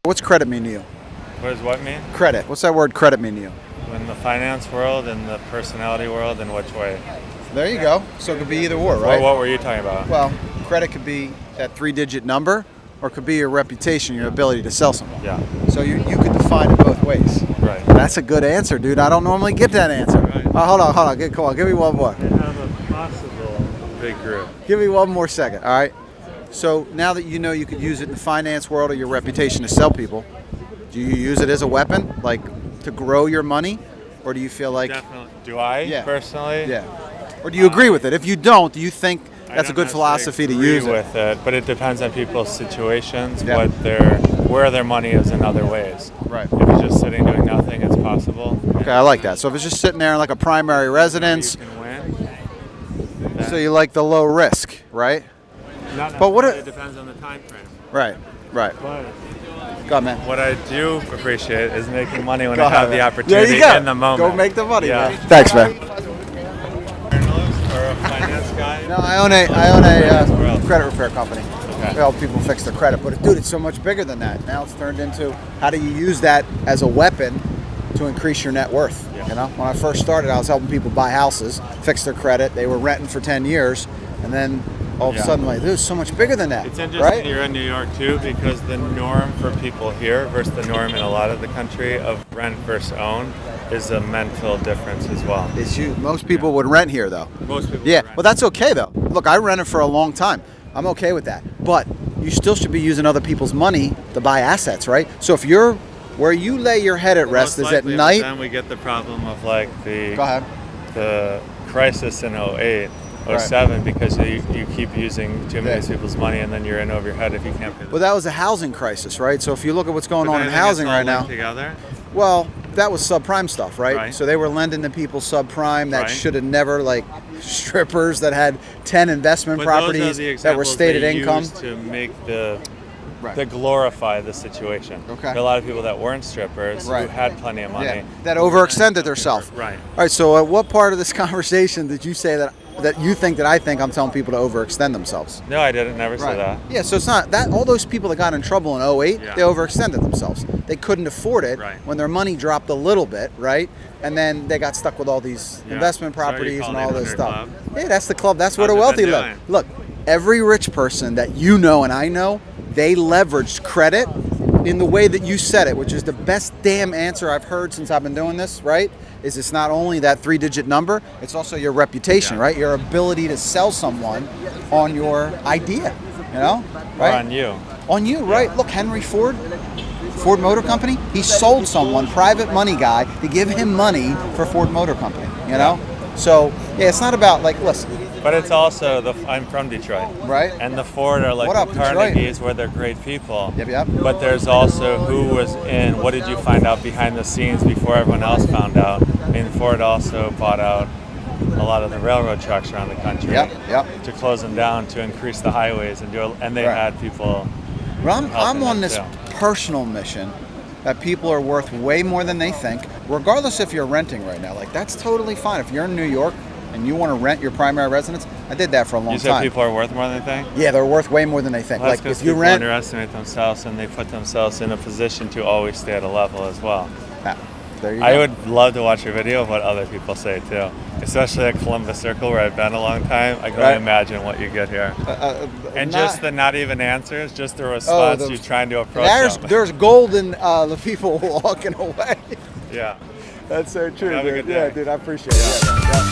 What's credit mean to you? What does what mean? Credit. What's that word credit mean to you? In the finance world, in the personality world, in which way? There you go. So it could be either or, right? What were you talking about? Well, credit could be that 3-digit number, or it could be your reputation, your ability to sell something. Yeah. So you could define it both ways. Right. That's a good answer, dude. I don't normally get that answer. Right. Hold on. Come on. Give me one more. I have a possible big group. Give me one more second, all right? So now that you know you could use it in the finance world or your reputation to sell people, do you use it as a weapon, like to grow your money? Or do you feel like... Definitely. Do I, personally? Yeah. Or do you agree with it? If you don't, do you think that's a good philosophy to use it? with it, but it depends on people's situations, Yeah. where their money is in other ways. Right. If it's just sitting doing nothing, it's possible. Okay, I like that. So if it's just sitting there in like a primary residence, You can win. so you like the low risk, right? Not But what necessarily, it depends on the time frame. Right. But Go on, man. what I do appreciate is making money when Go I ahead, have the man. opportunity There you go. in the moment. Go make the money, Yeah. man. Thanks, man. Journalist or a finance guy? No, I own a World. credit repair company. Okay. We help people fix their credit. But dude, it's so much bigger than that. Now it's turned into how do you use that as a weapon to increase your net worth? Yeah. You know, when I first started, I was helping people buy houses, fix their credit. They were renting for 10 years, and then all of a sudden, like, dude, it's so much bigger than that. It's interesting right? you're in New York too, because the norm for people here versus the norm in a lot of the country of rent versus own is a mental difference as well. It's huge. Most people would rent here, though. Most people Yeah, rent. well, that's okay, though. Look, I rented for a long time. I'm okay with that. But you still should be using other people's money to buy assets, right? So if you're where you lay your head at rest Most is at likely, night. Then we get the problem of like Go ahead. the crisis in 08, 07, because you keep using too many people's money and then you're in over your head if you can't pay the Well, that was a housing crisis, right? So if you look at what's going on in housing right now, together. well, that was subprime stuff, right? Right. So they were lending to people subprime that Right. should have never, like strippers that had 10 investment But properties those are the that were examples stated they income. used to make the Right. to glorify the situation. Okay. There are a lot of people that weren't strippers who Right. had plenty of money. Yeah, that overextended themselves. Right. All right, so at what part of this conversation did you say that you think that I think I'm telling people to overextend themselves? No, I didn't. Never said that. Yeah, so it's not that all those people that got in trouble in 08, Yeah. they overextended themselves. They couldn't afford it Right. when their money dropped a little bit, right? And then they got stuck with all these Yeah. investment So are you properties and calling all it this 100 stuff. Club? Yeah, that's the club. That's where How's the it wealthy been live. doing? Look, every rich person that you know and I know, they leveraged credit in the way that you said it, which is the best damn answer I've heard since I've been doing this, right? Is it's not only that 3-digit number, it's also your reputation, Yeah. right? Your ability to sell someone on your idea, you know? Right? Or on you. On you, right? Look, Henry Ford, Ford Motor Company, he sold someone, private money guy, to give him money for Ford Motor Company, you know? So, yeah, it's not about, like, listen, But it's also I'm from Detroit. right? And the Ford are like What up, the Detroit? Carnegies, where they're great people. Yep. But there's also who was in, what did you find out behind the scenes before everyone else found out? I mean, Ford also bought out a lot of the railroad trucks around the country Yep. to close them down, to increase the highways, and they Right. had people. Well, I'm helping on them this too. personal mission that people are worth way more than they think, regardless if you're renting right now. Like, that's totally fine. If you're in New York and you want to rent your primary residence, I did that for a long You said time. people are worth more than they think? Yeah, they're worth way more than they think. Well, Like, that's because if you people rent, underestimate themselves and they put themselves in a position to always stay at a level as well. there you go. I would love to watch a video of what other people say too, especially at Columbus Circle where I've been a long time. I can Right. only imagine what you get here. And just the not even answers, just the response you're trying to approach them. there's gold in the people walking away. Yeah. That's so true, Have a dude. good day. Yeah, dude, I appreciate it. Yeah.